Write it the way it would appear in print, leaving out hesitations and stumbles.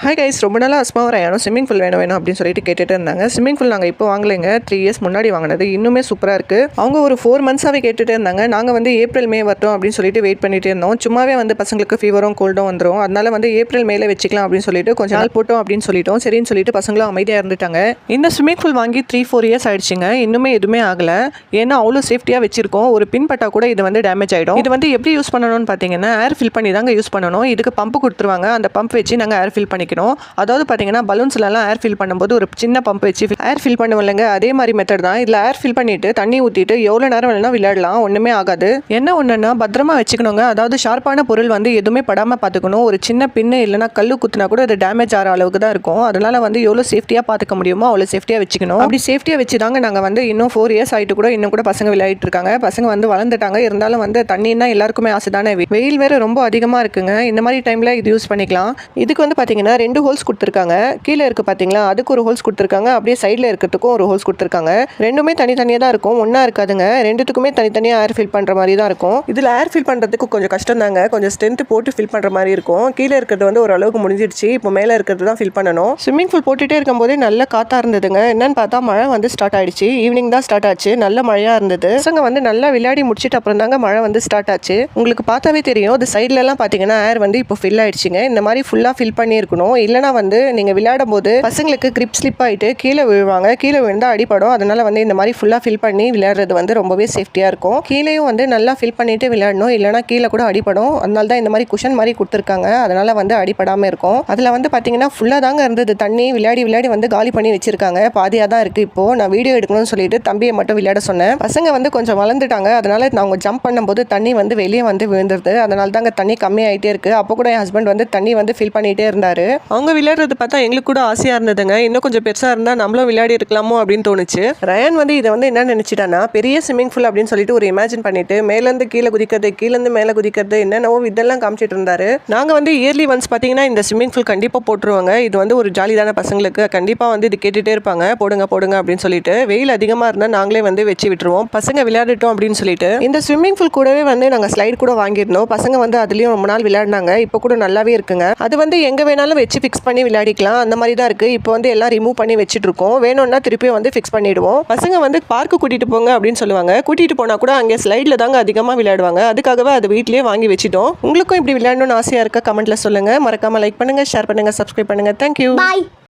Hi guys, ரொம்ப நாளாக Asma வரையானோ swimming pool வேணும் அப்படின்னு சொல்லிட்டு கேட்டுட்டு இருந்தாங்க. ஸ்விம்மிங் பூல் நாங்கள் இப்போ வாங்கலைங்க, 3 இயர்ஸ் முன்னாடி வாங்கினது. இன்னுமே சூப்பராக இருக்குது. அவங்க ஒரு 4 மந்த்ஸாகவே கேட்டுகிட்டே இருந்தாங்க. நாங்கள் வந்து ஏப்ரல் மே வரட்டும் அப்படின்னு சொல்லிட்டு வெயிட் பண்ணிட்டு இருந்தோம். சும்மாவே வந்து பசங்களுக்கு ஃபீவரும் கோல்டும் வந்துடும். அதனால வந்து ஏப்ரல் மேலே வச்சுக்கலாம் அப்படின்னு சொல்லிட்டு கொஞ்சம் நாள் போட்டோம் அப்படின்னு சொல்லிட்டோம். சரின்னு சொல்லிட்டு பசங்களும் அமைதியாக இருந்துட்டாங்க. இந்த ஸ்விம்மிங் பூல் வாங்கி 3-4 இயர்ஸ் ஆயிடுச்சுங்க. இன்னுமே எதுவுமே ஆகலை. ஏன்னா அவ்வளோ சேஃப்டியாக வச்சிருக்கோம். ஒரு பின் பட்டா கூட இது வந்து டேமேஜ் ஆகிடும். இது வந்து எப்படி யூஸ் பண்ணணும்னு பார்த்தீங்கன்னா, ஏர் ஃபில் பண்ணி தாங்க யூஸ் பண்ணணும். இதுக்கு பம்ப் கொடுத்துருவாங்க. அந்த பம்ப் வச்சு நாங்கள் ஏர் ஃபில் பண்ணிக்கணும். அதாவது பார்த்தீங்கன்னா, பலூன்ஸ்லாம் ஏர் ஃபில் பண்ணும்போது ஒரு சின்ன பம்ப் வச்சு ஏர் ஃபில் பண்ணுவோம் இல்லைங்க, அதே மாதிரி மெத்தட் தான். இதில் ஏர் ஃபில் பண்ணிட்டு தண்ணி ஊற்றிட்டு எவ்வளோ நேரம் வேணால் விளையாடலாம், ஒன்றுமே ஆகாது. என்ன ஒன்றுன்னா பத்திரமா வச்சுக்கணுங்க. அதாவது ஷார்ப்பான பொருள் வந்து எதுவுமே படாமல் பார்த்துக்கணும். ஒரு சின்ன பின்னு இல்லைனா கல் குத்துனா கூட அது டேமேஜ் ஆகிற அளவுக்கு தான் இருக்கும். அதனால வந்து எவ்வளோ சேஃப்டியாக பார்த்துக்க முடியுமோ அவ்வளோ சேஃப்டியாக வச்சுக்கணும். அப்படி சேஃப்டியாக வச்சு தாங்க நாங்கள் வந்து இன்னும் 4 இயர்ஸ் ஆகிட்டு கூட இன்னும் கூட பசங்க விளையாடிட்டு இருக்காங்க. பசங்க வந்து வளர்ந்துட்டாங்க. இருந்தாலும் வந்து தண்ணின்னா எல்லாருக்குமே ஆசை தானே. வெயில் வேறு ரொம்ப அதிகமாக இருக்குங்க. இந்த மாதிரி டைமில் இது யூஸ் பண்ணிக்கலாம். இதுக்கு வந்து பார்த்தீங்கன்னா 2 ஹோல்ஸ் கொடுத்துருக்காங்க. கீழே இருக்குது பார்த்தீங்களா, அதுக்கு ஒரு ஹோல்ஸ் கொடுத்துருக்காங்க. அப்படியே சைடில் இருக்கிறதுக்கும் ஒரு ஹோல்ஸ் கொடுத்துருக்காங்க. ரெண்டுமே தனித்தனியாக தான் இருக்கும், ஒன்றா இருக்காதுங்க. ரெண்டுத்துக்குமே தனித்தனியாக ஏர் ஃபில் பண்ணுற மாதிரி தான் இருக்கும். இதில் ஏர் ஃபில் பண்ணுறதுக்கு கொஞ்சம் கஷ்டம் தாங்க. கொஞ்சம் ஸ்ட்ரென்த் போட்டு ஃபில் பண்ணுற மாதிரி இருக்கும். கீழே இருக்கிறது வந்து ஓரளவுக்கு முடிஞ்சிடுச்சு. இப்போ மேலே இருக்கிறது தான் ஃபில் பண்ணணும். ஸ்விம்மிங் பூல் போட்டுகிட்டே இருக்கும்போதே நல்ல காற்றா இருந்ததுங்க. என்னன்னு பார்த்தா மழை வந்து ஸ்டார்ட் ஆயிடுச்சு. ஈவினிங் தான் ஸ்டார்ட் ஆச்சு. நல்ல மழையாக இருந்தது. பசங்க வந்து நல்லா விளையாடி முடிச்சுட்டு அப்புறம் தாங்க மழை வந்து ஸ்டார்ட் ஆச்சு. உங்களுக்கு பார்த்தாவே தெரியும். அது சைட்லலாம் பார்த்தீங்கன்னா ஏர் வந்து இப்போ ஃபில் ஆயிடுச்சுங்க. இந்த மாதிரி ஃபுல்லாக ஃபில் பண்ணியிருக்கணும். இல்லைனா வந்து நீங்கள் விளையாடும் போது பசங்களுக்கு கிரிப் ஸ்லிப் ஆகிட்டு கீழே விழுவாங்க. கீழே விழுந்தால் அடிப்படும். அதனால வந்து இந்த மாதிரி ஃபுல்லாக ஃபில் பண்ணி விளையாடுறது வந்து ரொம்பவே சேஃப்டியாக இருக்கும். கீழேயும் வந்து நல்லா ஃபில் பண்ணிட்டு விளையாடணும். இல்லைனா கீழே கூட அடிப்படும். அதனால தான் இந்த மாதிரி குஷன் மாதிரி கொடுத்துருக்காங்க. அதனால வந்து அடிப்படாமல் இருக்கும். அதில் வந்து பார்த்தீங்கன்னா ஃபுல்லாக தாங்க இருந்தது தண்ணி. விளையாடி விளையாடி வந்து காலி பண்ணி வச்சிருக்காங்க. பாதியாக தான் இருக்குது. இப்போது நான் வீடியோ எடுக்கணும்னு சொல்லிட்டு தம்பியை மட்டும் விளையாட சொன்னேன். பசங்க வந்து கொஞ்சம் வளர்ந்துட்டாங்க. அதனால அவங்க ஜம்ப் பண்ணும்போது தண்ணி வந்து வெளியே வந்து விழுந்துருது. அதனால தாங்க தண்ணி கம்மியாகிட்டே இருக்குது. அப்போ கூட என் ஹஸ்பண்ட் வந்து தண்ணி வந்து ஃபில் பண்ணிகிட்டே இருந்தார். அவங்க விளையாடுறது பார்த்தா எங்களுக்கு கூட ஆசையாக இருந்ததுங்க. இன்னும் கொஞ்சம் பெருசாக இருந்தால் நம்மளும் விளையாடி இருக்கலாமோ அப்படின்னு தோணுச்சு. ரயான் வந்து இதை வந்து என்ன நினச்சிட்டானா, பெரிய ஸ்விம்மிங் பூல் அப்படின்னு சொல்லிட்டு ஒரு இமேஜின் பண்ணிட்டு மேலேருந்து கீழே குதிக்கிறது, கீழேருந்து மேலே குதிக்கிறது, என்னென்னவோ இதெல்லாம் காமிச்சிட்டு இருந்தாரு. நாங்கள் வந்து இயர்லி ஒன்ஸ் பார்த்தீங்கன்னா இந்த ஸ்விம்மிங் பூல் கண்டிப்பாக போட்டுருவாங்க. இது வந்து ஒரு ஜாலி தானே பசங்களுக்கு. கண்டிப்பாக வந்து இது கேட்டுகிட்டே இருப்பாங்க, போடுங்க போடுங்க அப்படின்னு சொல்லிட்டு. வெயில் அதிகமாக இருந்தால் நாங்களே வந்து வச்சு விட்டுருவோம், பசங்க விளையாடட்டும் அப்படின்னு சொல்லிட்டு. இந்த ஸ்விம்மிங் பூல் கூடவே வந்து நாங்கள் ஸ்லைட் கூட வாங்கியிருந்தோம். பசங்க வந்து அதுலேயும் ரொம்ப நாள் விளையாடினாங்க. இப்போ கூட நல்லாவே இருக்குங்க. அது வந்து எங்கே வேணாலும் வச்சு ஃபிக்ஸ் பண்ணி விளையாடிக்கலாம். அந்த மாதிரி தான் இருக்குது. இப்போ வந்து எல்லாம் ரிமூவ் பண்ணி வச்சுட்டு இருக்கோம். வேணும்னா திருப்பியும் வந்து ஃபிக்ஸ் பண்ணிடுவோம். பசங்க வந்து பார்க்கு கூட்டிட்டு போங்க அப்படின்னு சொல்லுவாங்க. கூட்டிட்டு போனா கூட அங்கே ஸ்லைட்ல தாங்க அதிகமாக விளையாடுவாங்க. அதுக்காகவே அது வீட்லயே வாங்கி வச்சிட்டோம். உங்களுக்கும் இப்படி விளையாடணும்னு ஆசையா இருக்கா? கமெண்ட்ல சொல்லுங்க. மறக்காம லைக் பண்ணுங்க, ஷேர் பண்ணுங்க, சப்ஸ்கிரைப் பண்ணுங்க. தேங்க்யூ.